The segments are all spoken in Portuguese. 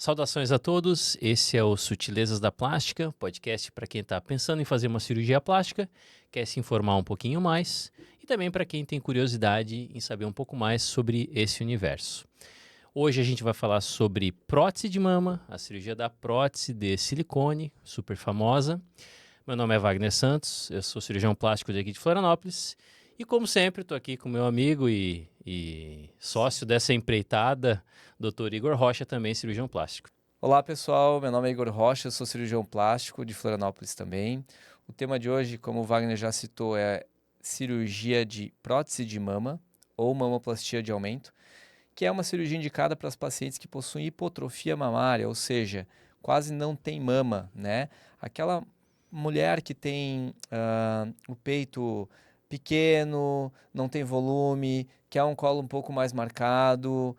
Saudações a todos, esse é o Sutilezas da Plástica, podcast para quem está pensando em fazer uma cirurgia plástica, quer se informar um pouquinho mais e também para quem tem curiosidade em saber um pouco mais sobre esse universo. Hoje a gente vai falar sobre prótese de mama, a cirurgia da prótese de silicone, super famosa. Meu nome é Wagner Santos, eu sou cirurgião plástico daqui de Florianópolis e, como sempre, estou aqui com meu amigo e sócio dessa empreitada, Dr. Igor Rocha, também cirurgião plástico. Olá pessoal, meu nome é Igor Rocha, eu sou cirurgião plástico de Florianópolis também. O tema de hoje, como o Wagner já citou, é cirurgia de prótese de mama ou mamoplastia de aumento, que é uma cirurgia indicada para as pacientes que possuem hipotrofia mamária, ou seja, quase não tem mama, né? Aquela mulher que tem o peito pequeno, não tem volume, quer um colo um pouco mais marcado,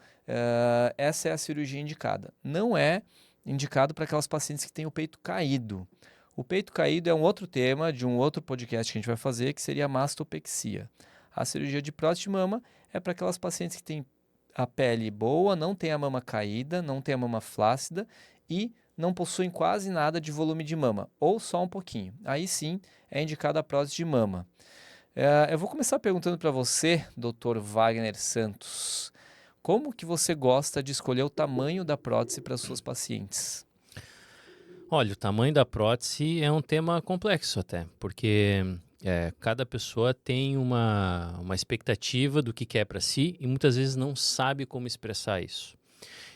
essa é a cirurgia indicada. Não é indicado para aquelas pacientes que têm o peito caído. O peito caído é um outro tema de um outro podcast que a gente vai fazer, que seria a mastopexia. A cirurgia de prótese de mama é para aquelas pacientes que têm a pele boa, não tem a mama caída, não tem a mama flácida e não possuem quase nada de volume de mama, ou só um pouquinho. Aí sim é indicada a prótese de mama. Eu vou começar perguntando para você, Dr. Wagner Santos, como que você gosta de escolher o tamanho da prótese para suas pacientes? Olha, o tamanho da prótese é um tema complexo até, porque cada pessoa tem uma expectativa do que quer para si e muitas vezes não sabe como expressar isso.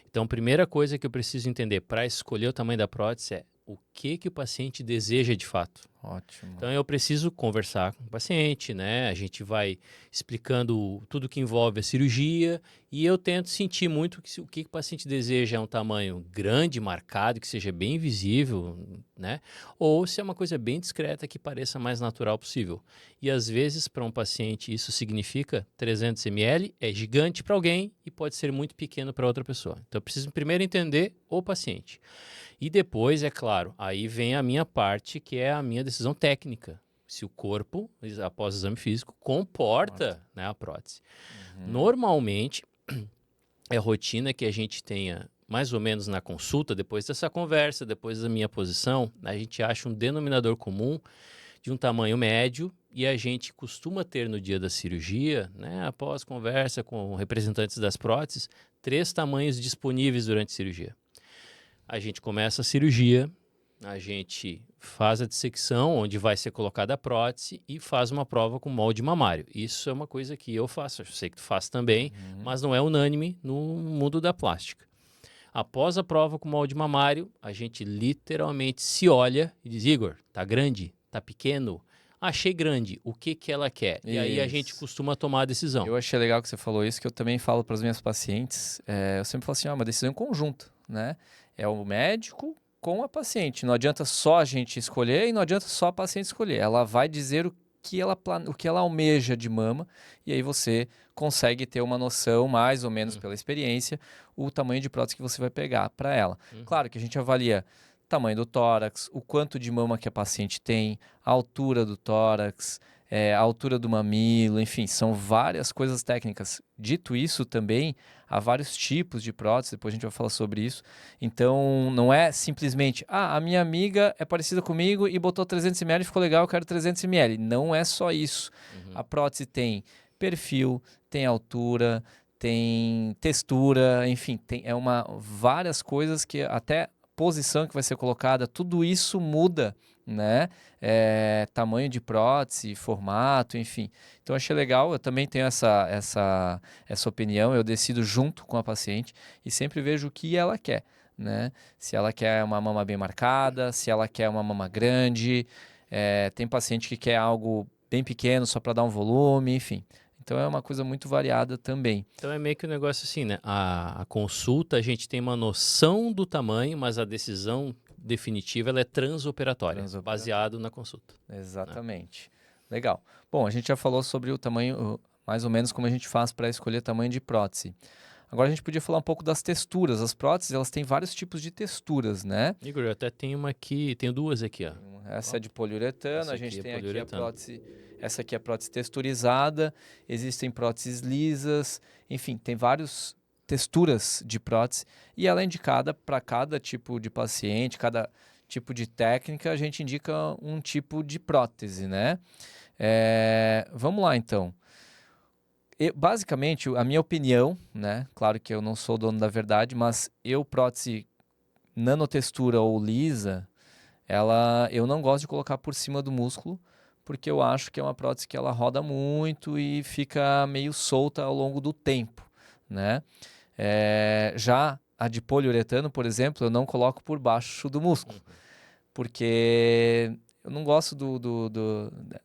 Então, a primeira coisa que eu preciso entender para escolher o tamanho da prótese é o que o paciente deseja de fato. Ótimo. Então, eu preciso conversar com o paciente, né? A gente vai explicando tudo que envolve a cirurgia e eu tento sentir muito o que o paciente deseja é um tamanho grande, marcado, que seja bem visível, né? Ou se é uma coisa bem discreta que pareça mais natural possível. E às vezes, para um paciente, isso significa 300 ml, é gigante para alguém e pode ser muito pequeno para outra pessoa. Então, eu preciso primeiro entender o paciente. E depois, é claro, aí vem a minha parte, que é a minha decisão técnica. Se o corpo, após o exame físico, comporta, né, a prótese. Normalmente, é rotina que a gente tenha, mais ou menos na consulta, depois dessa conversa, depois da minha posição, a gente acha um denominador comum de um tamanho médio e a gente costuma ter no dia da cirurgia, né, após conversa com representantes das próteses, 3 tamanhos disponíveis durante a cirurgia. A gente começa a cirurgia, a gente faz a dissecção, onde vai ser colocada a prótese e faz uma prova com molde mamário. Isso é uma coisa que eu faço, eu sei que tu faz também, mas não é unânime no mundo da plástica. Após a prova com molde mamário, a gente literalmente se olha e diz, Igor, tá grande? Tá pequeno? Achei grande, o que ela quer? E aí a gente costuma tomar a decisão. Eu achei legal que você falou isso, que eu também falo para as minhas pacientes. Eu sempre falo assim, uma decisão conjunta, né? É o médico com a paciente. Não adianta só a gente escolher e não adianta só a paciente escolher. Ela vai dizer o que ela almeja de mama e aí você consegue ter uma noção, mais ou menos pela experiência, o tamanho de prótese que você vai pegar para ela. Claro que a gente avalia tamanho do tórax, o quanto de mama que a paciente tem, a altura do tórax, a altura do mamilo, enfim, são várias coisas técnicas. Dito isso também, há vários tipos de prótese, depois a gente vai falar sobre isso. Então, não é simplesmente, a minha amiga é parecida comigo e botou 300 ml e ficou legal, eu quero 300 ml. Não é só isso. A prótese tem perfil, tem altura, tem textura, enfim, tem várias coisas que até posição que vai ser colocada, tudo isso muda, né? Tamanho de prótese, formato, enfim. Então achei legal, eu também tenho essa opinião, eu decido junto com a paciente e sempre vejo o que ela quer, né? Se ela quer uma mama bem marcada, se ela quer uma mama grande, tem paciente que quer algo bem pequeno só para dar um volume, enfim. Então é uma coisa muito variada também. Então é meio que um negócio assim, né? A consulta, a gente tem uma noção do tamanho, mas a decisão definitiva ela é transoperatória, baseado na consulta. Exatamente. Legal. Bom, a gente já falou sobre o tamanho, mais ou menos como a gente faz para escolher tamanho de prótese. Agora a gente podia falar um pouco das texturas. As próteses, elas têm vários tipos de texturas, né? Igor, eu até tenho uma aqui, tenho duas aqui, ó. Essa é de poliuretano, Essa a gente aqui é tem aqui a poliuretano. prótese, essa aqui é a prótese texturizada, existem próteses lisas, enfim, tem vários texturas de prótese e ela é indicada para cada tipo de paciente, cada tipo de técnica, a gente indica um tipo de prótese, né? Vamos lá, então. Basicamente, a minha opinião, né? Claro que eu não sou dono da verdade, mas prótese nanotextura ou lisa, eu não gosto de colocar por cima do músculo, porque eu acho que é uma prótese que ela roda muito e fica meio solta ao longo do tempo, né? Já a de poliuretano, por exemplo, eu não coloco por baixo do músculo, porque eu não gosto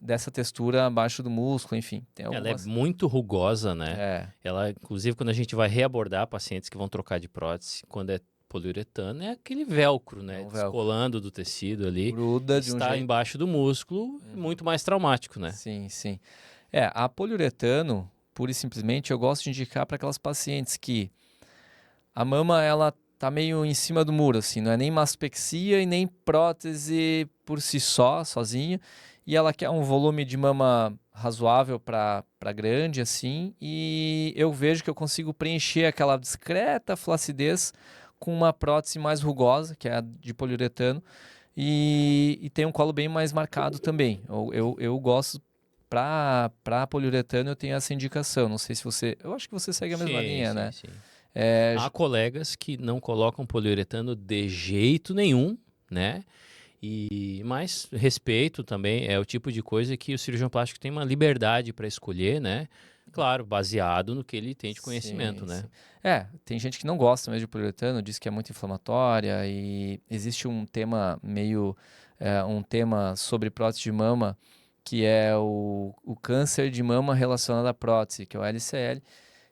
dessa textura abaixo do músculo, enfim. Tem Ela é algumas... muito rugosa, né? É, Ela, inclusive, quando a gente vai reabordar pacientes que vão trocar de prótese, quando é poliuretano, é aquele velcro, é né? um velcro. Descolando do tecido ali. Gruda de um Está jeito... embaixo do músculo, muito mais traumático, né? Sim, sim. A poliuretano, pura e simplesmente, eu gosto de indicar para aquelas pacientes que a mama, ela tá meio em cima do muro, assim, não é nem mastopexia e nem prótese por si só, sozinha, e ela quer um volume de mama razoável para grande, assim, e eu vejo que eu consigo preencher aquela discreta flacidez com uma prótese mais rugosa, que é a de poliuretano, e tem um colo bem mais marcado também. Eu gosto, para poliuretano, eu tenho essa indicação. Não sei se você. Eu acho que você segue a mesma Sim, linha, sim, né? sim. É, Há colegas que não colocam poliuretano de jeito nenhum, né? Mas respeito também, é o tipo de coisa que o cirurgião plástico tem uma liberdade para escolher, né? Claro, baseado no que ele tem de sim, conhecimento, né? sim. Tem gente que não gosta mesmo de poliuretano, diz que é muito inflamatória e existe um tema um tema sobre prótese de mama que é o câncer de mama relacionado à prótese, que é o LCL,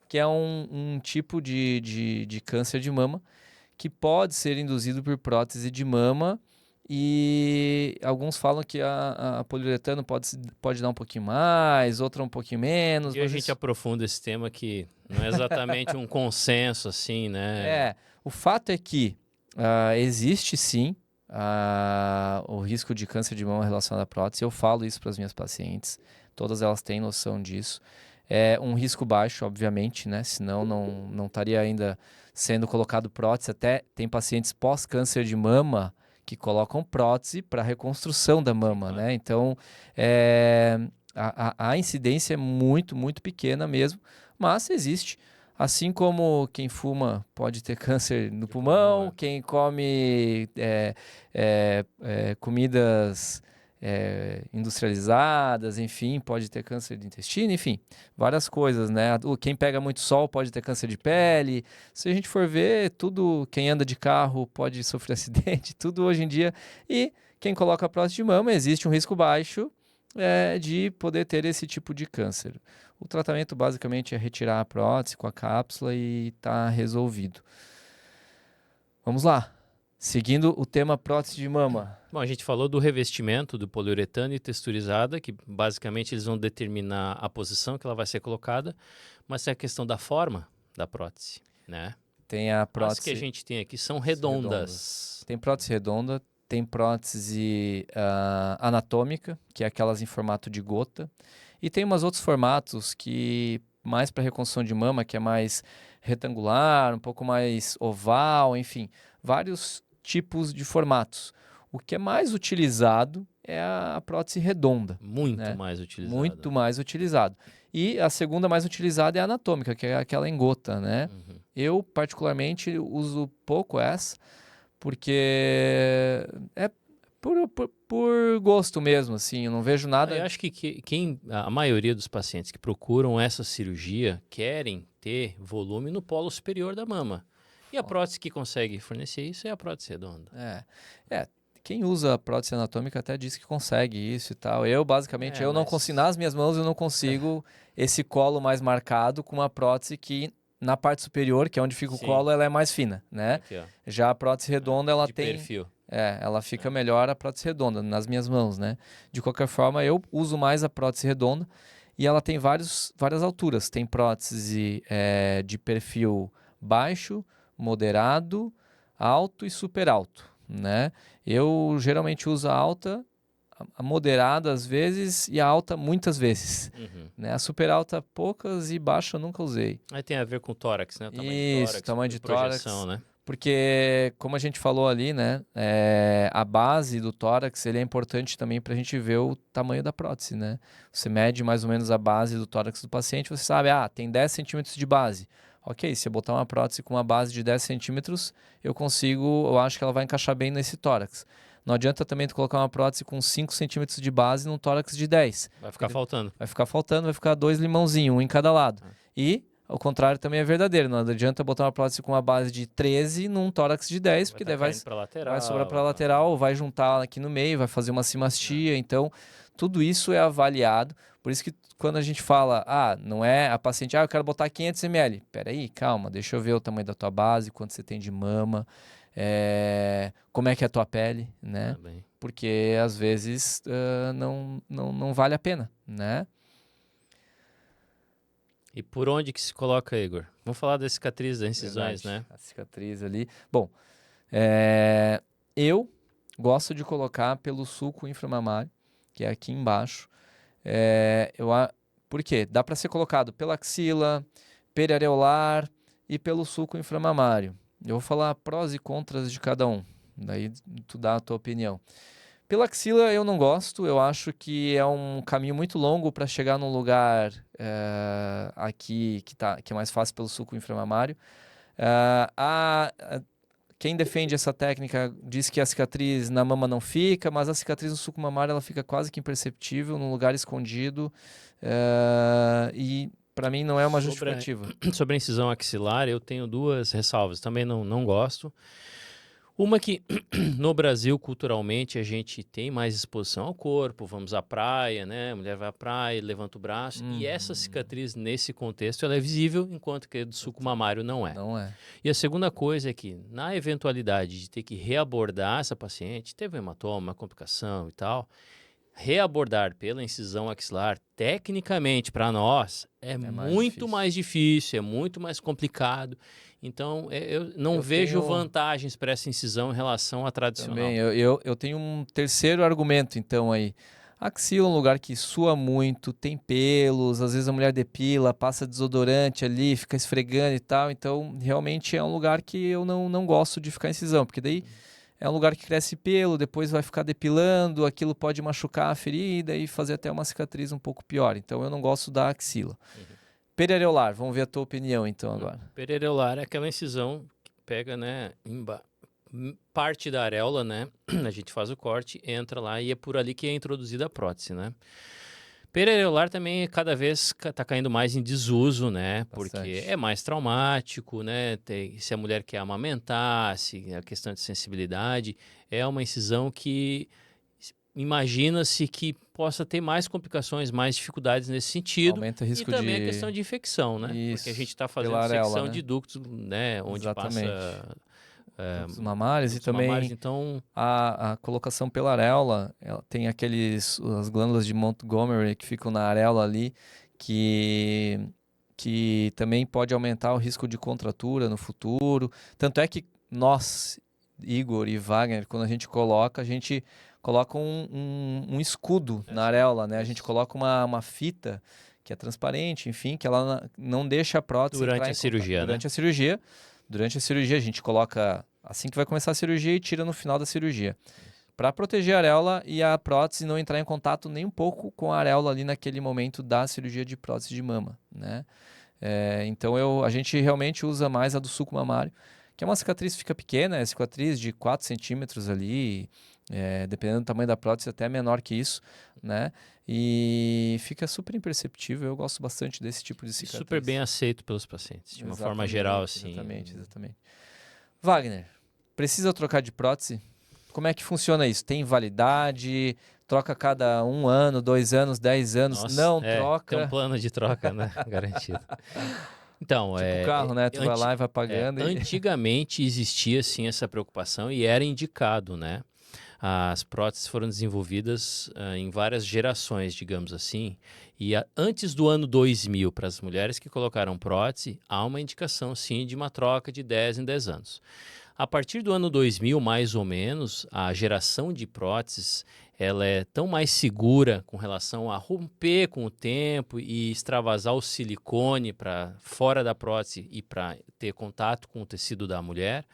que é um tipo de câncer de mama que pode ser induzido por prótese de mama e alguns falam que a poliuretano pode dar um pouquinho mais, outra um pouquinho Um menos, dia a mas gente isso... aprofunda esse tema que não é exatamente um consenso assim, né? O fato é que existe sim o risco de câncer de mama relacionado à prótese. Eu falo isso para as minhas pacientes, todas elas têm noção disso. É um risco baixo, obviamente, né? Senão não estaria ainda sendo colocado prótese. Até tem pacientes pós-câncer de mama que colocam prótese para reconstrução da mama, Claro. né? Então, a incidência é muito, muito pequena mesmo, mas existe. Assim como quem fuma pode ter câncer no De pulmão, pulmão, quem come comidas industrializadas, enfim, pode ter câncer de intestino, enfim, várias coisas, né? Quem pega muito sol pode ter câncer de pele. Se a gente for ver, tudo, quem anda de carro pode sofrer acidente, tudo hoje em dia. E quem coloca prótese de mama, existe um risco baixo de poder ter esse tipo de câncer. O tratamento basicamente é retirar a prótese com a cápsula e está resolvido. Vamos lá. Seguindo o tema prótese de mama. Bom, a gente falou do revestimento do poliuretano e texturizada, que basicamente eles vão determinar a posição que ela vai ser colocada, mas tem a questão da forma da prótese, né? Tem a As que a prótese gente tem aqui são redonda. redondas. Tem prótese redonda, tem prótese anatômica, que é aquelas em formato de gota. E tem umas outros formatos que mais para reconstrução de mama, que é mais retangular, um pouco mais oval, enfim, vários tipos de formatos. O que é mais utilizado é a prótese redonda, Muito né? mais utilizado, Muito né? mais utilizado. E a segunda mais utilizada é a anatômica, que é aquela em gota, né? Uhum. Eu, particularmente, uso pouco essa, porque é por gosto mesmo, assim, eu não vejo Eu nada... acho que a maioria dos pacientes que procuram essa cirurgia querem ter volume no polo superior da mama. E a prótese que consegue fornecer isso é a prótese redonda. Quem usa prótese anatômica até diz que consegue isso e tal. Eu, basicamente, eu não consigo, Mas nas minhas mãos, eu não consigo esse colo mais marcado com uma prótese que, na parte superior, que é onde fica o sim, colo, ela é mais fina, né? aqui ó, Já a prótese redonda, ela de tem... perfil. ela fica melhor a prótese redonda, nas minhas mãos, né? De qualquer forma, eu uso mais a prótese redonda e ela tem várias alturas. Tem prótese de perfil baixo, moderado, alto e super alto, né? Eu geralmente uso a alta, a moderada às vezes e a alta muitas vezes. Uhum. Né? A super alta poucas e baixa eu nunca usei. Aí tem a ver com o tórax, né? O tamanho de Isso, tórax, tamanho de projeção, tórax. né? Porque, como a gente falou ali, né? A base do tórax ele é importante também para a gente ver o tamanho da prótese, né? Você mede mais ou menos a base do tórax do paciente, você sabe, tem 10 centímetros de base. Ok, se eu botar uma prótese com uma base de 10 centímetros, eu acho que ela vai encaixar bem nesse tórax. Não adianta também tu colocar uma prótese com 5 centímetros de base num tórax de 10. Vai ficar faltando. Vai ficar 2 limãozinhos, um em cada lado. E o contrário também é verdadeiro. Não adianta botar uma prótese com uma base de 13 num tórax de 10, porque daí vai sobrar para a lateral, vai juntar aqui no meio, vai fazer uma cimastia. Então, tudo isso é avaliado. Por isso que quando a gente fala, não é a paciente, eu quero botar 500 ml. Peraí, calma, deixa eu ver o tamanho da tua base, quanto você tem de mama, como é que é a tua pele, né? Porque às vezes não vale a pena, né? E por onde que se coloca, Igor? Vamos falar das cicatrizes, das incisões, Verdade, né? a cicatriz ali. Bom, eu gosto de colocar pelo sulco inframamário, que é aqui embaixo. Por quê? Dá para ser colocado pela axila, periareolar e pelo sulco inframamário. Eu vou falar prós e contras de cada um. Daí tu dá a tua opinião. Pela axila eu não gosto, eu acho que é um caminho muito longo para chegar num lugar aqui que é mais fácil pelo sulco inframamário. Quem defende essa técnica diz que a cicatriz na mama não fica, mas a cicatriz no sulco mamário ela fica quase que imperceptível, num lugar escondido, e para mim não é uma justificativa. Sobre a incisão axilar, eu tenho duas ressalvas, também não gosto. Uma que no Brasil, culturalmente, a gente tem mais exposição ao corpo, vamos à praia, né? A mulher vai à praia, levanta o braço. E essa cicatriz, nesse contexto, ela é visível, enquanto que a do sulco mamário não é. Não é. E a segunda coisa é que, na eventualidade de ter que reabordar essa paciente, teve um hematoma, uma complicação e tal, reabordar pela incisão axilar, tecnicamente, para nós, é muito mais difícil, é muito mais complicado. Então, eu não vejo vantagens para essa incisão em relação à tradicional. Também, eu tenho um terceiro argumento, então, aí. Axila é um lugar que sua muito, tem pelos, às vezes a mulher depila, passa desodorante ali, fica esfregando e tal. Então, realmente é um lugar que eu não gosto de ficar incisão, porque daí é um lugar que cresce pelo, depois vai ficar depilando, aquilo pode machucar a ferida e fazer até uma cicatriz um pouco pior. Então, eu não gosto da axila. Periareolar, vamos ver a tua opinião então agora. Periareolar é aquela incisão que pega, né, parte da areola, né, a gente faz o corte, entra lá e é por ali que é introduzida a prótese, né. Periareolar também cada vez está caindo mais em desuso, né, porque é mais traumático, né, se a mulher quer amamentar, se a questão de sensibilidade, é uma incisão que imagina-se que possa ter mais complicações, mais dificuldades nesse sentido. Aumenta o risco e também a questão de infecção, né? Isso, porque a gente está fazendo areola, secção né? de ductos, né? Onde passa ductos mamários e também mamários, então a colocação pela areola, ela tem as glândulas de Montgomery que ficam na areola ali, que também pode aumentar o risco de contratura no futuro. Tanto é que nós, Igor e Wagner, quando a gente coloca um escudo na areola, né? A gente coloca uma fita que é transparente, enfim, que ela não deixa a prótese durante a cirurgia, né? Durante a cirurgia a gente coloca assim que vai começar a cirurgia e tira no final da cirurgia, para proteger a areola e a prótese não entrar em contato nem um pouco com a areola ali naquele momento da cirurgia de prótese de mama, né? Então a gente realmente usa mais a do sulco mamário, que é uma cicatriz que fica pequena, é cicatriz de 4 centímetros ali, dependendo do tamanho da prótese, até menor que isso, né? E fica super imperceptível. Eu gosto bastante desse tipo de cicatriz. Super bem aceito pelos pacientes, de uma forma geral, assim. Exatamente. Wagner, precisa trocar de prótese? Como é que funciona isso? Tem validade? Troca cada 1 ano, 2 anos, 10 anos? Nossa, não troca? Tem um plano de troca, né? Garantido. Então, tipo carro, né? Tu vai lá e vai pagando. Antigamente existia, sim, essa preocupação e era indicado, né? As próteses foram desenvolvidas em várias gerações, digamos assim, e antes do ano 2000, para as mulheres que colocaram prótese, há uma indicação, sim, de uma troca de 10 em 10 anos. A partir do ano 2000, mais ou menos, a geração de próteses, ela é tão mais segura com relação a romper com o tempo e extravasar o silicone para fora da prótese e para ter contato com o tecido da mulher.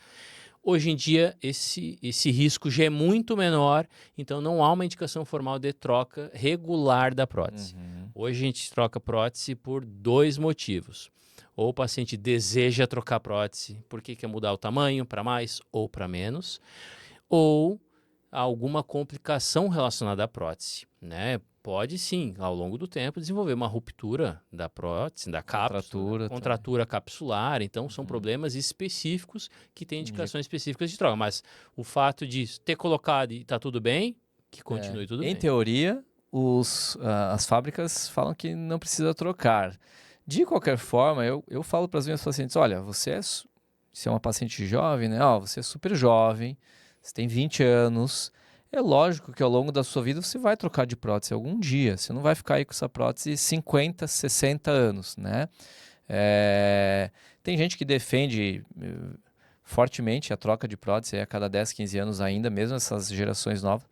Hoje em dia, esse risco já é muito menor, então não há uma indicação formal de troca regular da prótese. Hoje a gente troca prótese por 2 motivos. Ou o paciente deseja trocar prótese porque quer mudar o tamanho para mais ou para menos, ou alguma complicação relacionada à prótese, né? Pode sim, ao longo do tempo, desenvolver uma ruptura da prótese, da cápsula, contratura capsular. Então, são problemas específicos que têm indicações específicas de troca. Mas o fato de ter colocado e está tudo bem, que continue tudo bem. Em teoria, as fábricas falam que não precisa trocar. De qualquer forma, eu falo para as minhas pacientes, olha, se é uma paciente jovem, né? Ó, você é super jovem, você tem 20 anos, é lógico que ao longo da sua vida você vai trocar de prótese algum dia. Você não vai ficar aí com essa prótese 50, 60 anos, né? Tem gente que defende fortemente a troca de prótese a cada 10, 15 anos ainda, mesmo essas gerações novas.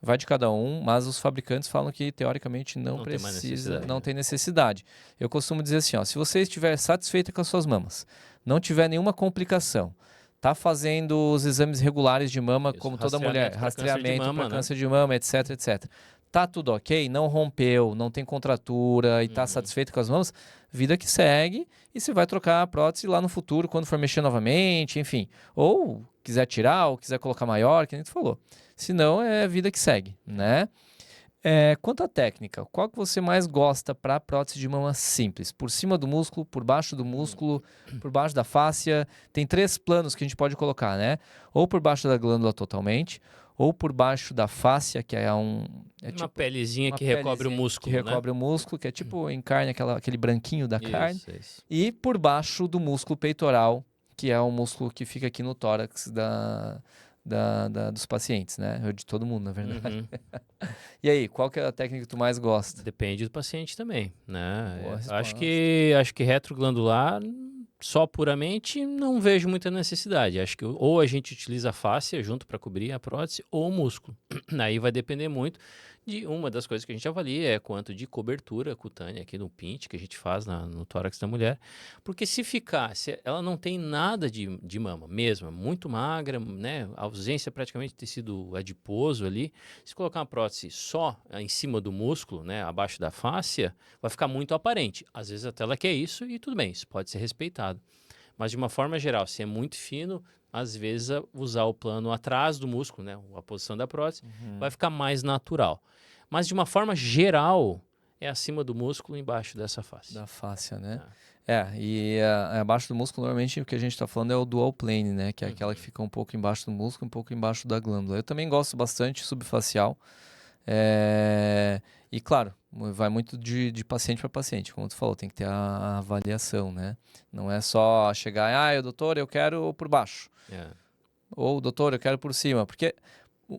Vai de cada um, mas os fabricantes falam que teoricamente não precisa, não tem necessidade. Eu costumo dizer assim, ó, se você estiver satisfeita com as suas mamas, não tiver nenhuma complicação, tá fazendo os exames regulares de mama, isso, como toda mulher, rastreamento para câncer de mama, etc, etc. Tá tudo ok, não rompeu, não tem contratura e tá satisfeito com as mamas, vida que segue e você vai trocar a prótese lá no futuro, quando for mexer novamente, enfim. Ou quiser tirar, ou quiser colocar maior, que nem tu falou. Se não, é vida que segue, né? Quanto à técnica, qual que você mais gosta para prótese de mama simples? Por cima do músculo, por baixo do músculo, por baixo da fáscia? Tem 3 planos que a gente pode colocar, né? Ou por baixo da glândula totalmente, ou por baixo da fáscia, que é uma tipo, pelezinha que recobre o músculo, que recobre o músculo, que é tipo em carne, aquele branquinho da carne. Isso. E por baixo do músculo peitoral, que é o músculo que fica aqui no tórax dos pacientes, né? De todo mundo, na verdade. E aí, qual que é a técnica que tu mais gosta? Depende do paciente também, né? Acho que retroglandular, só puramente, não vejo muita necessidade. Acho que ou a gente utiliza a fáscia junto para cobrir a prótese ou o músculo. Aí vai depender muito de uma das coisas que a gente avalia, quanto de cobertura cutânea aqui no PINT, que a gente faz no tórax da mulher. Porque se ela não tem nada de mama mesmo, é muito magra, né? A ausência praticamente de tecido adiposo ali. Se colocar uma prótese só em cima do músculo, né, abaixo da fáscia, vai ficar muito aparente. Às vezes até ela quer isso e tudo bem, isso pode ser respeitado. Mas de uma forma geral, se é muito fino, às vezes usar o plano atrás do músculo, né, a posição da prótese, vai ficar mais natural. Mas de uma forma geral, é acima do músculo, embaixo dessa fáscia. Da fáscia, né? E abaixo do músculo, normalmente o que a gente está falando é o dual plane, né? Que é aquela que fica um pouco embaixo do músculo, um pouco embaixo da glândula. Eu também gosto bastante subfacial. E claro, vai muito de paciente para paciente, como tu falou, tem que ter a avaliação, né? Não é só chegar, doutor, eu quero por baixo. Ou, doutor, eu quero por cima. Porque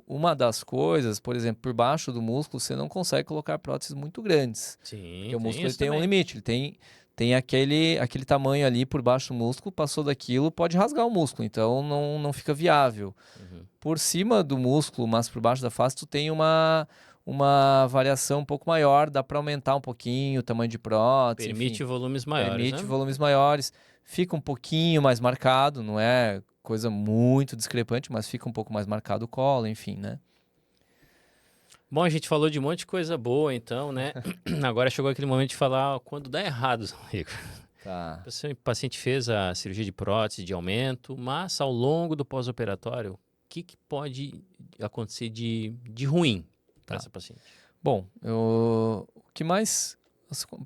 uma das coisas, por exemplo, por baixo do músculo, você não consegue colocar próteses muito grandes. Sim, porque o músculo tem um limite, ele tem aquele tamanho ali por baixo do músculo, passou daquilo, pode rasgar o músculo, então não fica viável. Por cima do músculo, mas por baixo da face, tu tem uma variação um pouco maior, dá para aumentar um pouquinho o tamanho de prótese. Permite volumes maiores. Permite volumes maiores, fica um pouquinho mais marcado, não é coisa muito discrepante, mas fica um pouco mais marcado o colo, enfim, né? Bom, a gente falou de um monte de coisa boa, então, né? Agora chegou aquele momento de falar quando dá errado, Rico. Tá. O paciente fez a cirurgia de prótese, de aumento, mas ao longo do pós-operatório, o que pode acontecer de ruim para essa paciente? Bom, o que mais...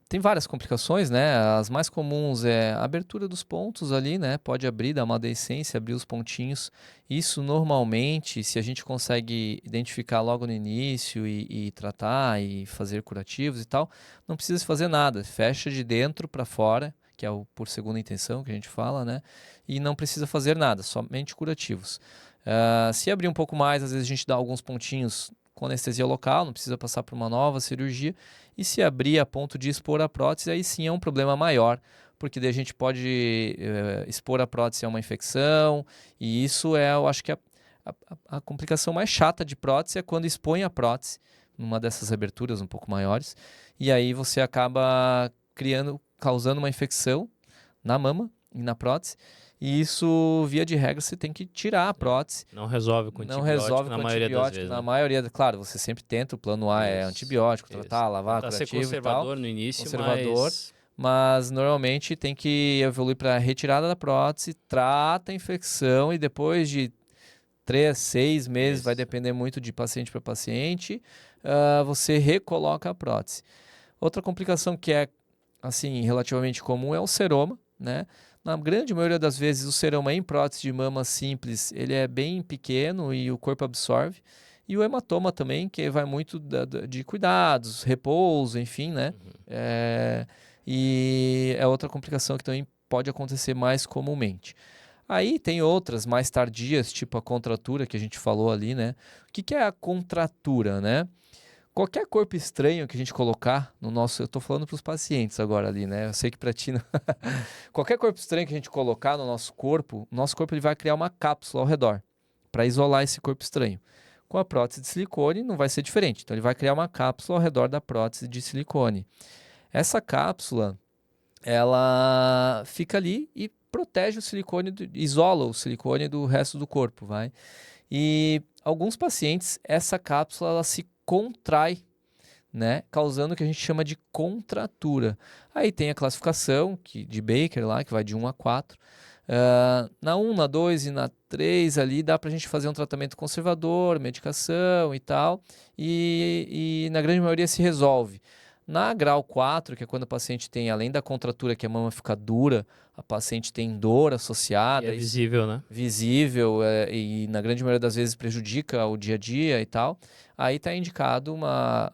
Tem várias complicações, né? As mais comuns é a abertura dos pontos ali, né? Pode abrir, dar uma deiscência, abrir os pontinhos. Isso normalmente, se a gente consegue identificar logo no início e tratar e fazer curativos e tal, não precisa fazer nada. Fecha de dentro para fora, que é o por segunda intenção que a gente fala, né? E não precisa fazer nada, somente curativos. Se abrir um pouco mais, às vezes a gente dá alguns pontinhos com anestesia local, não precisa passar por uma nova cirurgia. E se abrir a ponto de expor a prótese, aí sim é um problema maior, porque daí a gente pode expor a prótese a uma infecção, e isso eu acho que A complicação mais chata de prótese é quando expõe a prótese numa dessas aberturas um pouco maiores, e aí você acaba causando uma infecção na mama e na prótese, e isso, via de regra, você tem que tirar a prótese. Não resolve com Não antibiótico resolve na com maioria das antibiótico, vezes, na né? maioria, claro, você sempre tenta, o plano A é Isso, antibiótico, isso. tratar, lavar, Tentar ser curativo e tal, conservador no início, conservador, mas mas normalmente tem que evoluir para retirada da prótese, trata a infecção e depois de 3, 6 meses, vai Isso. depender muito de paciente para paciente, você recoloca a prótese. Outra complicação que é, assim, relativamente comum é o seroma, né? Na grande maioria das vezes, o seroma em prótese de mama simples, ele é bem pequeno e o corpo absorve. E o hematoma também, que vai muito de cuidados, repouso, enfim, né? E é outra complicação que também pode acontecer mais comumente. Aí tem outras mais tardias, tipo a contratura que a gente falou ali, né? O que é a contratura, né? Qualquer corpo estranho que a gente colocar no nosso... Eu tô falando para os pacientes agora ali, né? Eu sei que para ti não... Qualquer corpo estranho que a gente colocar no nosso corpo ele vai criar uma cápsula ao redor para isolar esse corpo estranho. Com a prótese de silicone não vai ser diferente. Então ele vai criar uma cápsula ao redor da prótese de silicone. Essa cápsula, ela fica ali e protege o silicone, isola o silicone do resto do corpo, vai. E alguns pacientes, essa cápsula ela se contrai, né, causando o que a gente chama de contratura. Aí tem a classificação de Baker lá, que vai de 1 a 4. Na 1, na 2 e na 3 ali dá pra gente fazer um tratamento conservador, medicação e tal, e na grande maioria se resolve. Na grau 4, que é quando o paciente tem, além da contratura, que a mama fica dura, a paciente tem dor e associada, é visível, né? visível, e na grande maioria das vezes prejudica o dia a dia e tal, aí está indicado uma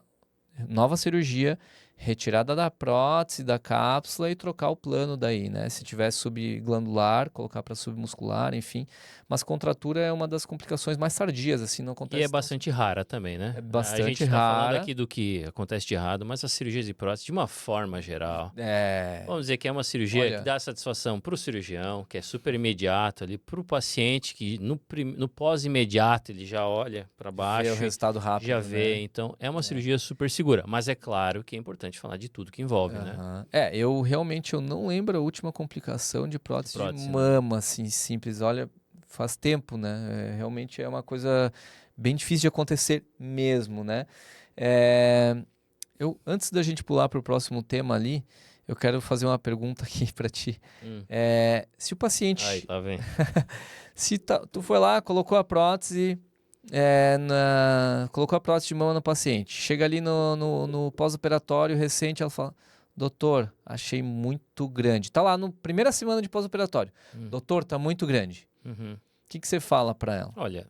nova cirurgia, retirada da prótese, da cápsula e trocar o plano daí, né? Se tiver subglandular, colocar para submuscular, enfim. Mas contratura é uma das complicações mais tardias, assim, não E acontece é bastante rara também, né? é A gente bastante está falando rara. aqui do que acontece de errado, mas as cirurgias de prótese, de uma forma geral, É, vamos dizer que é uma cirurgia que olha, dá satisfação para o cirurgião, que é super imediato ali, para o paciente que no pós-imediato ele já olha para ver o baixo e resultado já rápido, vê. né? Então, é uma cirurgia super segura. Mas é claro que é importante falar de tudo que envolve, né? Aham. Eu realmente eu não lembro a última complicação de De prótese de prótese, né? mama, assim, simples. Olha, faz tempo, né? Realmente é uma coisa bem difícil de acontecer mesmo, né? É, antes da gente pular para o próximo tema ali, eu quero fazer uma pergunta aqui para ti. Hum. Se o Aí, paciente, lá vem. se tu foi lá, colocou a prótese, colocou a prótese de mama no paciente. Chega ali no pós-operatório recente, ela fala: Doutor, achei muito grande. Tá lá no primeira semana de pós-operatório. Hum. Doutor, tá muito grande. Uhum. O que você fala para ela? Olha,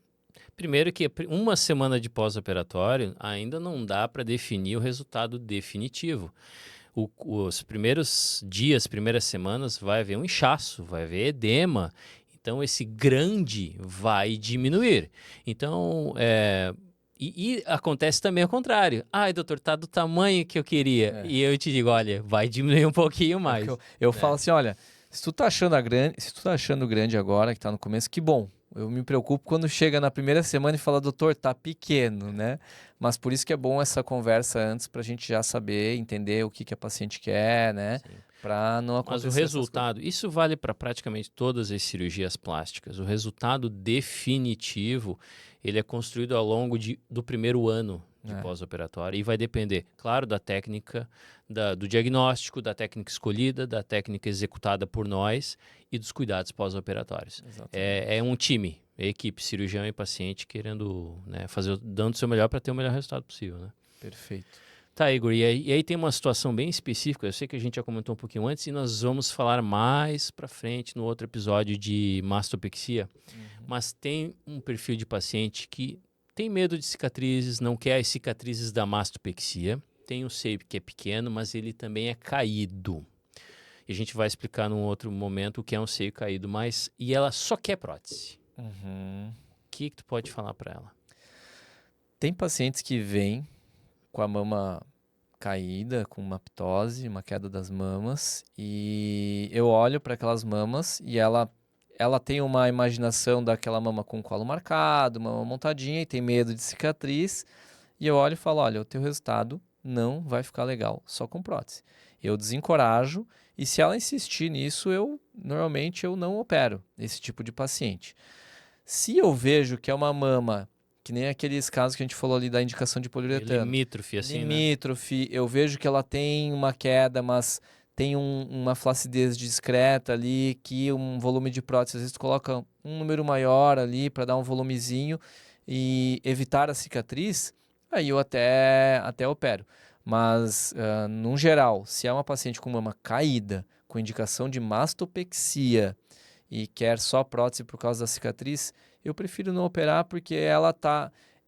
primeiro que uma semana de pós-operatório ainda não dá para definir o resultado definitivo. Os primeiros dias, primeiras semanas, vai haver um inchaço, vai haver edema. Então, esse grande vai diminuir. Então, e acontece também ao contrário. Ai, doutor, tá do tamanho que eu queria. É. E eu te digo, olha, vai diminuir um pouquinho É o que mais. eu né? falo assim, olha, se tu tá achando grande agora, que tá no começo, que bom. Eu me preocupo quando chega na primeira semana e fala, doutor, tá pequeno, né? Mas por isso que é bom essa conversa antes pra gente já saber, entender o que a paciente quer, né? Sim. Pra não Mas o acontecer essas coisas. resultado, isso vale para praticamente todas as cirurgias plásticas. O resultado definitivo, ele é construído ao longo do primeiro ano de É, pós-operatório e vai depender, claro, da técnica, do diagnóstico, da técnica escolhida, da técnica executada por nós e dos cuidados pós-operatórios. exatamente. É um time, equipe, cirurgião e paciente querendo, né, dando o seu melhor para ter o melhor resultado possível, né? Perfeito. Tá, Igor, e aí tem uma situação bem específica, eu sei que a gente já comentou um pouquinho antes e nós vamos falar mais pra frente no outro episódio de mastopexia, mas tem um perfil de paciente que tem medo de cicatrizes, não quer as cicatrizes da mastopexia, tem um seio que é pequeno, mas ele também é caído. E a gente vai explicar num outro momento o que é um seio caído, e ela só quer prótese. Uhum. O que tu pode falar pra ela? Tem pacientes que vêm com a mama caída, com uma ptose, uma queda das mamas, e eu olho para aquelas mamas e ela ela tem uma imaginação daquela mama com colo marcado, mama montadinha e tem medo de cicatriz. E eu olho e falo, olha, o teu resultado não vai ficar legal só com prótese. Eu desencorajo e se ela insistir nisso, normalmente eu não opero esse tipo de paciente. Se eu vejo que é uma mama, que nem aqueles casos que a gente falou ali da indicação de poliuretano. Limítrofe, assim, Limítrofe, eu vejo que ela tem uma queda, mas tem uma flacidez discreta ali, que um volume de prótese, às vezes tu coloca um número maior ali para dar um volumezinho e evitar a cicatriz, aí eu até opero. Mas, no geral, se é uma paciente com mama caída, com indicação de mastopexia e quer só prótese por causa da cicatriz, eu prefiro não operar porque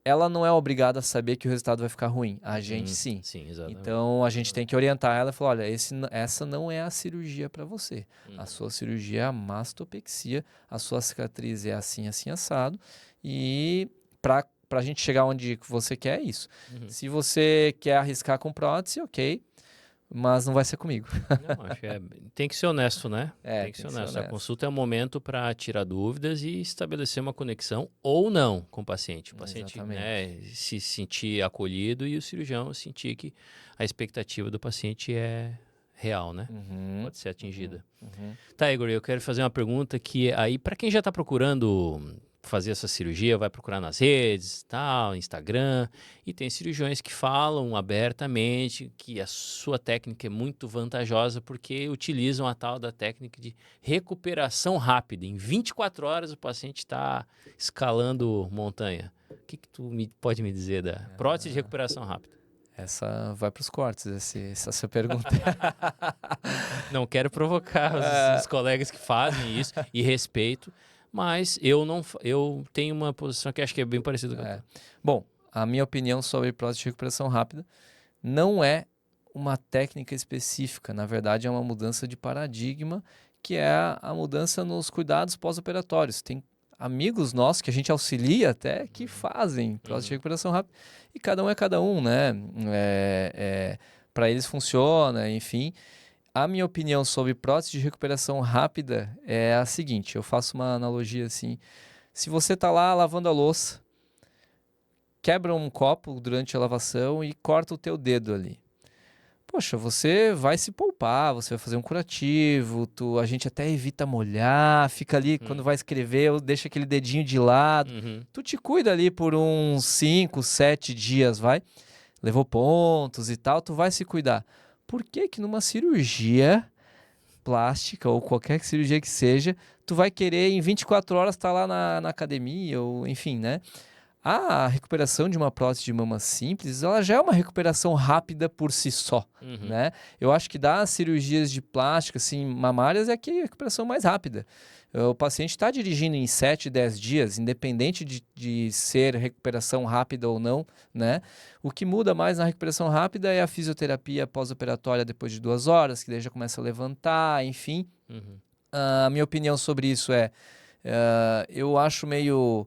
ela não é obrigada a saber que o resultado vai ficar ruim. A gente sim. Sim, exatamente. Então a gente tem que orientar ela e falar, olha, essa não é a cirurgia para você. A sua cirurgia é a mastopexia, a sua cicatriz é assim, assim, assado. E para a gente chegar onde você quer, é isso. Se você quer arriscar com prótese, ok. Mas não vai ser comigo. Não, acho que tem que ser honesto, né? Tem que ser honesto. A consulta é um momento para tirar dúvidas e estabelecer uma conexão ou não com o paciente. O paciente, né, se sentir acolhido e o cirurgião sentir que a expectativa do paciente é real, né? Pode ser atingida. Tá, Igor, eu quero fazer uma pergunta que aí, para quem já está procurando fazer essa cirurgia, vai procurar nas redes, tal, Instagram, e tem cirurgiões que falam abertamente que a sua técnica é muito vantajosa porque utilizam a tal da técnica de recuperação rápida. Em 24 horas o paciente está escalando montanha. O que tu pode me dizer da prótese de recuperação rápida? Essa vai para os cortes, essa pergunta. Não quero provocar os colegas que fazem isso e respeito, mas eu tenho uma posição que acho que é bem parecida com a tua. Bom, a minha opinião sobre prótese de recuperação rápida não é uma técnica específica. Na verdade, é uma mudança de paradigma, que é a mudança nos cuidados pós-operatórios. Tem amigos nossos que a gente auxilia até que fazem prótese de recuperação rápida. E cada um é cada um, né? Para eles funciona, enfim. A minha opinião sobre prótese de recuperação rápida é a seguinte, eu faço uma analogia assim, se você está lá lavando a louça, quebra um copo durante a lavação e corta o teu dedo ali. Poxa, você vai se poupar, você vai fazer um curativo, a gente até evita molhar, fica ali, quando vai escrever, deixa aquele dedinho de lado, tu te cuida ali por uns 5, 7 dias, levou pontos e tal, tu vai se cuidar. Por que que numa cirurgia plástica ou qualquer cirurgia que seja, tu vai querer em 24 horas estar lá na academia ou enfim, né? A recuperação de uma prótese de mama simples, ela já é uma recuperação rápida por si só, né? Eu acho que das cirurgias de plástica, assim, mamárias é a recuperação mais rápida. O paciente está dirigindo em 7, 10 dias, independente de ser recuperação rápida ou não, né? O que muda mais na recuperação rápida é a fisioterapia pós-operatória depois de 2 horas, que daí já começa a levantar, enfim. A minha opinião sobre isso eu acho meio...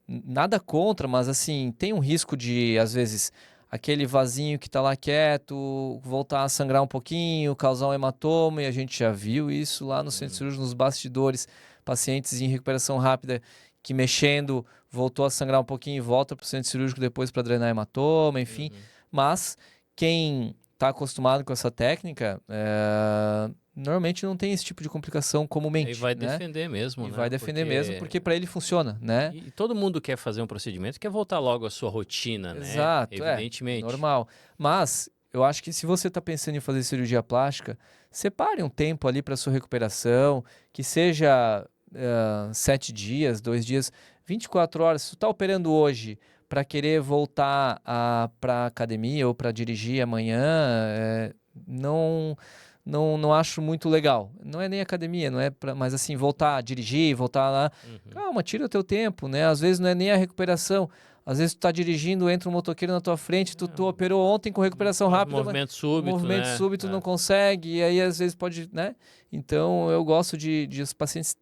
nada contra, mas assim, tem um risco de, às vezes, aquele vasinho que está lá quieto, voltar a sangrar um pouquinho, causar um hematoma, e a gente já viu isso lá no centro cirúrgico, nos bastidores, pacientes em recuperação rápida que mexendo, voltou a sangrar um pouquinho e volta para o centro cirúrgico depois para drenar hematoma, enfim. Mas quem está acostumado com essa técnica, normalmente não tem esse tipo de complicação comumente. E vai né? defender mesmo, E vai defender mesmo, porque para ele funciona, né? E todo mundo quer fazer um procedimento, quer voltar logo à sua rotina, né? Exato, Evidentemente. Normal. Mas eu acho que se você está pensando em fazer cirurgia plástica, separe um tempo ali para sua recuperação, que seja 7 dias, 2 dias, 24 horas. Se tu está operando hoje para querer voltar para academia ou para dirigir amanhã, não acho muito legal. Não é nem academia, não é mas assim, voltar a dirigir, voltar lá. Calma, tira o teu tempo, né? Às vezes não é nem a recuperação. Às vezes tu tá dirigindo, entra um motoqueiro na tua frente, tu operou ontem com recuperação rápida. Movimento súbito, movimento né? súbito não consegue, e aí às vezes pode, né? Então eu gosto de os pacientes...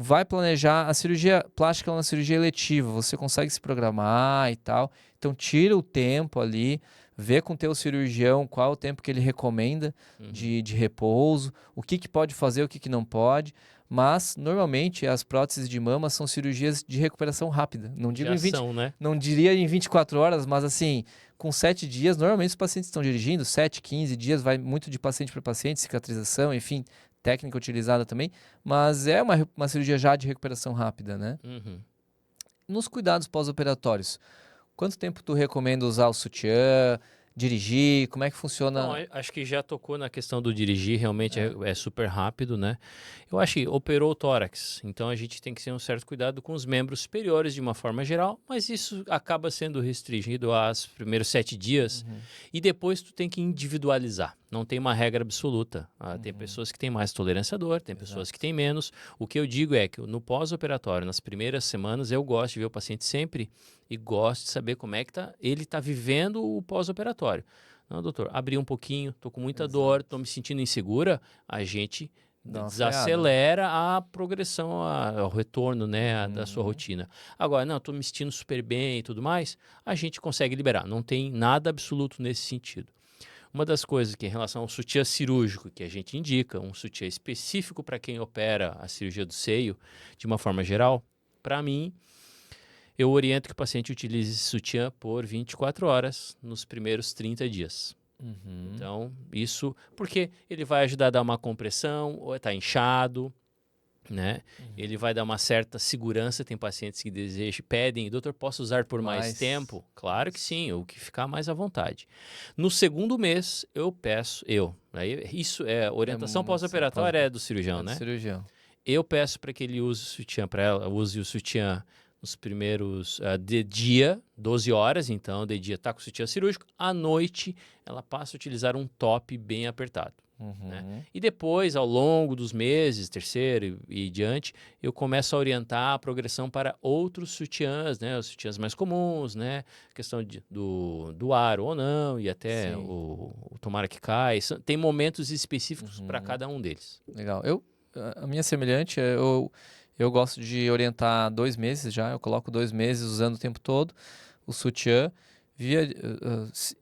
Vai planejar, a cirurgia plástica é uma cirurgia eletiva, você consegue se programar e tal, então tira o tempo ali, vê com o teu cirurgião qual o tempo que ele recomenda de repouso, o que pode fazer, o que não pode. Mas, normalmente, as próteses de mama são cirurgias de recuperação rápida. Não digo né? Não diria em 24 horas, mas assim, com 7 dias, normalmente os pacientes estão dirigindo, 7, 15 dias, vai muito de paciente para paciente, cicatrização, enfim, técnica utilizada também, mas é uma cirurgia já de recuperação rápida, né? Nos cuidados pós-operatórios, quanto tempo tu recomenda usar o sutiã, dirigir, como é que funciona? Bom, acho que já tocou na questão do dirigir, realmente é super rápido, né? Eu acho que operou o tórax, então a gente tem que ter um certo cuidado com os membros superiores de uma forma geral, mas isso acaba sendo restringido aos primeiros 7 dias e depois tu tem que individualizar. Não tem uma regra absoluta. Tem pessoas que têm mais tolerância à dor, tem pessoas que têm menos. O que eu digo é que no pós-operatório, nas primeiras semanas, eu gosto de ver o paciente sempre e gosto de saber como é que ele está vivendo o pós-operatório. Não, doutor, abri um pouquinho, estou com muita dor, estou me sentindo insegura, a gente desacelera a progressão, ao retorno, né, da sua rotina. Agora, não, estou me sentindo super bem e tudo mais, a gente consegue liberar. Não tem nada absoluto nesse sentido. Uma das coisas que em relação ao sutiã cirúrgico que a gente indica, um sutiã específico para quem opera a cirurgia do seio, de uma forma geral, para mim, eu oriento que o paciente utilize esse sutiã por 24 horas nos primeiros 30 dias. Então, isso porque ele vai ajudar a dar uma compressão, ou está inchado, né? Ele vai dar uma certa segurança. Tem pacientes que desejam, pedem, doutor, posso usar por mais tempo? Claro que sim, o que ficar mais à vontade. No segundo mês, eu peço, isso é orientação pós-operatória é do cirurgião, né? Cirurgião. Eu peço para que ele use o sutiã, para ela use o sutiã nos primeiros de dia, 12 horas, então, de dia está com o sutiã cirúrgico, à noite ela passa a utilizar um top bem apertado. Né? E depois, ao longo dos meses, terceiro e diante, eu começo a orientar a progressão para outros sutiãs, né? Os sutiãs mais comuns, né? A questão do aro ou não, e até o tomara que cai. Tem momentos específicos para cada um deles. Legal. A minha semelhante, eu gosto de orientar 2 meses já, eu coloco 2 meses usando o tempo todo o sutiã,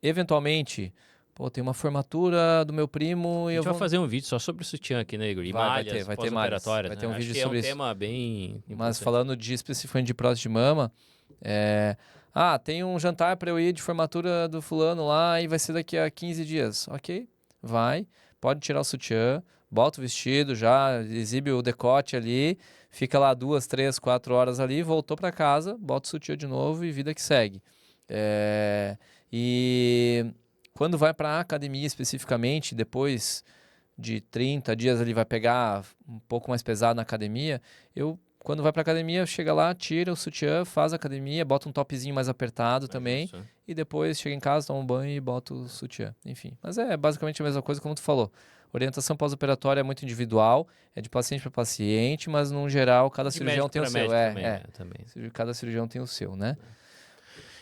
eventualmente... Pô, tem uma formatura do meu primo e a gente vai fazer um vídeo só sobre o sutiã aqui, né, Igor? E malhas pós-operatórias. Vai ter um vídeo sobre sobre isso. É um tema bem importante. Mas falando especificamente de prótese de mama, tem um jantar para eu ir de formatura do fulano lá e vai ser daqui a 15 dias. Ok, vai, pode tirar o sutiã, bota o vestido já, exibe o decote ali, fica lá 2, 3, 4 horas ali, voltou para casa, bota o sutiã de novo e vida que segue. Quando vai para a academia especificamente, depois de 30 dias ele vai pegar um pouco mais pesado na academia, quando vai para a academia, chega lá, tira o sutiã, faz a academia, bota um topzinho mais apertado também, e depois chega em casa, toma um banho e bota o sutiã. Enfim, mas é basicamente a mesma coisa como tu falou. Orientação pós-operatória é muito individual, é de paciente para paciente, mas no geral cada cirurgião tem o seu. Também. Cada cirurgião tem o seu, né?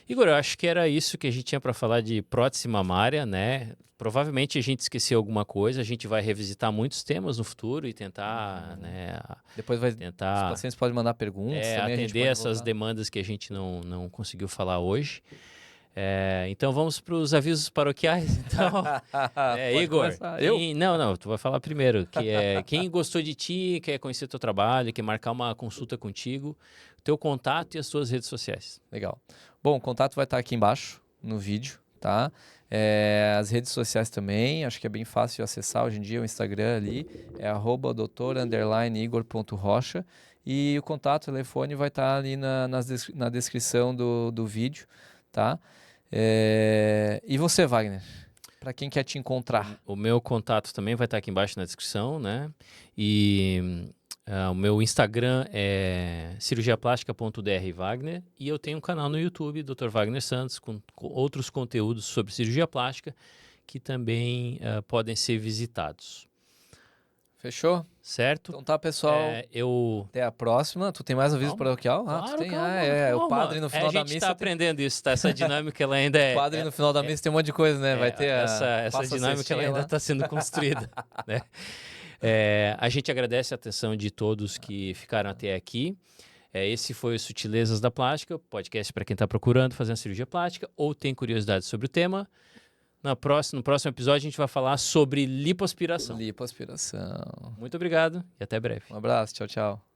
Igor, eu acho que era isso que a gente tinha para falar de prótese mamária, né? Provavelmente a gente esqueceu alguma coisa, a gente vai revisitar muitos temas no futuro e tentar, né? Depois os pacientes podem mandar perguntas também. Atender essas demandas que a gente não conseguiu falar hoje. Então vamos para os avisos paroquiais. Então, Igor, tu vai falar primeiro, que quem gostou de ti, quer conhecer teu trabalho, quer marcar uma consulta contigo, teu contato e as suas redes sociais. Legal. Bom, o contato vai estar aqui embaixo no vídeo, tá? As redes sociais também, acho que é bem fácil de acessar hoje em dia, o Instagram ali é @doutor_igor.rocha e o contato, o telefone vai estar ali na descrição do vídeo, tá? E você, Wagner? Para quem quer te encontrar? O meu contato também vai estar aqui embaixo na descrição, né? E o meu Instagram é cirurgiaplástica.drwagner e eu tenho um canal no YouTube, Dr. Wagner Santos, com outros conteúdos sobre cirurgia plástica que também podem ser visitados. Fechou? Certo? Então tá, pessoal. Até a próxima. Tu tem mais aviso paroquial? Claro, tem. Calma. O padre no final da missa. A gente tá aprendendo isso, tá? Essa dinâmica ela ainda é... O padre no final da missa tem um monte de coisa, né? Vai ter essa dinâmica ela ainda está sendo construída, né? A gente agradece a atenção de todos que ficaram até aqui. Esse foi o Sutilezas da Plástica, podcast para quem está procurando fazer uma cirurgia plástica ou tem curiosidade sobre o tema. No próximo episódio a gente vai falar sobre lipoaspiração. Lipoaspiração. Muito obrigado e até breve. Um abraço, tchau, tchau.